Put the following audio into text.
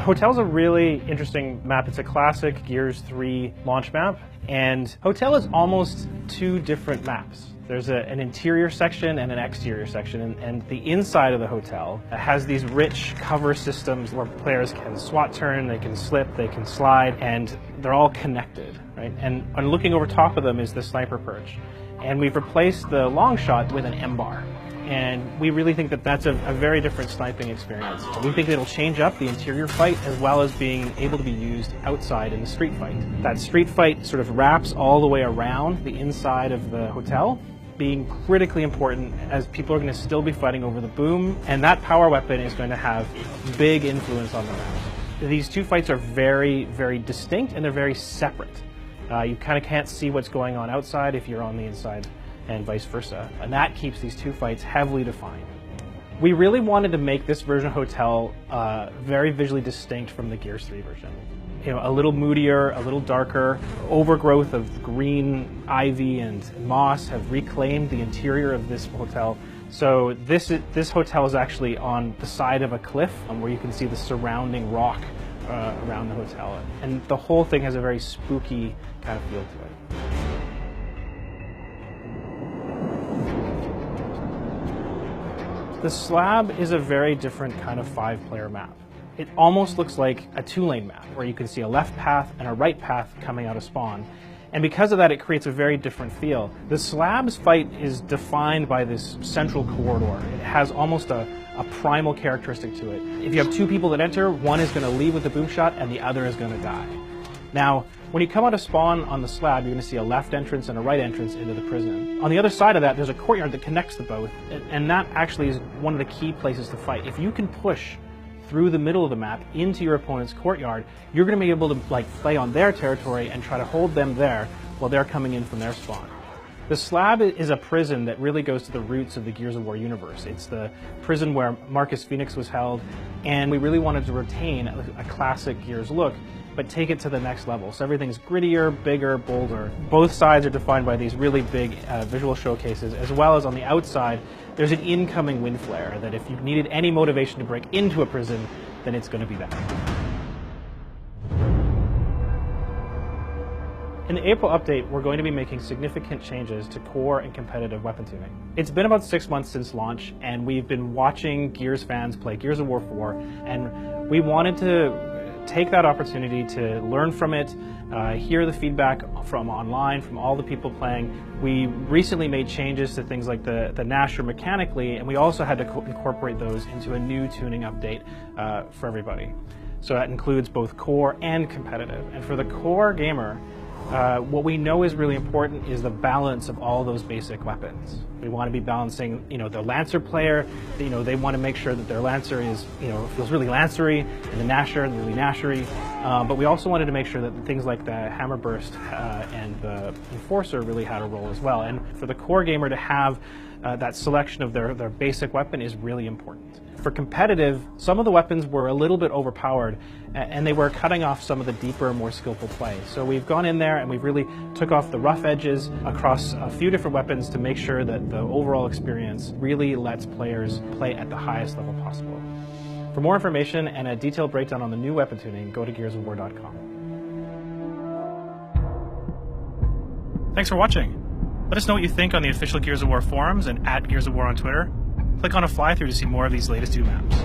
Hotel's a really interesting map. It's a classic Gears 3 launch map, and Hotel is almost two different maps. There's an interior section and an exterior section, and the inside of the hotel has these rich cover systems where players can SWAT turn, they can slip, they can slide, and they're all connected, right? And looking over top of them is the sniper perch. And we've replaced the long shot with an M-bar. And we really think that that's a very different sniping experience. We think it'll change up the interior fight as well as being able to be used outside in the street fight. That street fight sort of wraps all the way around the inside of the hotel, being critically important as people are going to still be fighting over the boom, and that power weapon is going to have big influence on the map. These two fights are very, very distinct, and they're very separate. You kind of can't see what's going on outside if you're on the inside, and vice versa. And that keeps these two fights heavily defined. We really wanted to make this version of Hotel very visually distinct from the Gears 3 version. You know, a little moodier, a little darker. Overgrowth of green ivy and moss have reclaimed the interior of this hotel. So this hotel is actually on the side of a cliff where you can see the surrounding rock around the hotel. And the whole thing has a very spooky kind of feel to it. The Slab is a very different kind of 5-player map. It almost looks like a 2-lane map where you can see a left path and a right path coming out of spawn. And because of that, it creates a very different feel. The Slab's fight is defined by this central corridor. It has almost a primal characteristic to it. If you have two people that enter, one is going to leave with a boom shot and the other is going to die. Now, when you come out of spawn on the Slab, you're going to see a left entrance and a right entrance into the prison. On the other side of that, there's a courtyard that connects the both, and that actually is one of the key places to fight. If you can push through the middle of the map into your opponent's courtyard, you're going to be able to play on their territory and try to hold them there while they're coming in from their spawn. The Slab is a prison that really goes to the roots of the Gears of War universe. It's the prison where Marcus Phoenix was held, and we really wanted to retain a classic Gears look, but take it to the next level. So everything's grittier, bigger, bolder. Both sides are defined by these really big visual showcases, as well as on the outside, there's an incoming wind flare that if you needed any motivation to break into a prison, then it's going to be that. In the April update, we're going to be making significant changes to core and competitive weapon tuning. It's been about 6 months since launch, and we've been watching Gears fans play Gears of War 4, and we wanted to take that opportunity to learn from it, hear the feedback from online, from all the people playing. We recently made changes to things like the Nasher mechanically, and we also had to incorporate those into a new tuning update for everybody. So that includes both core and competitive. And for the core gamer, what we know is really important is the balance of all those basic weapons. We want to be balancing, the Lancer player, they want to make sure that their Lancer is, feels really Lancery, and the Nasher really Nashery. But we also wanted to make sure that things like the Hammer Burst and the Enforcer really had a role as well. And for the core gamer to have that selection of their basic weapon is really important. For competitive, some of the weapons were a little bit overpowered, and they were cutting off some of the deeper, more skillful play. So we've gone in there and we've really took off the rough edges across a few different weapons to make sure that the overall experience really lets players play at the highest level possible. For more information and a detailed breakdown on the new weapon tuning, go to gearsofwar.com. Thanks for watching. Let us know what you think on the official Gears of War forums and @Gears of War on Twitter. Click on a fly-through to see more of these latest 2 maps.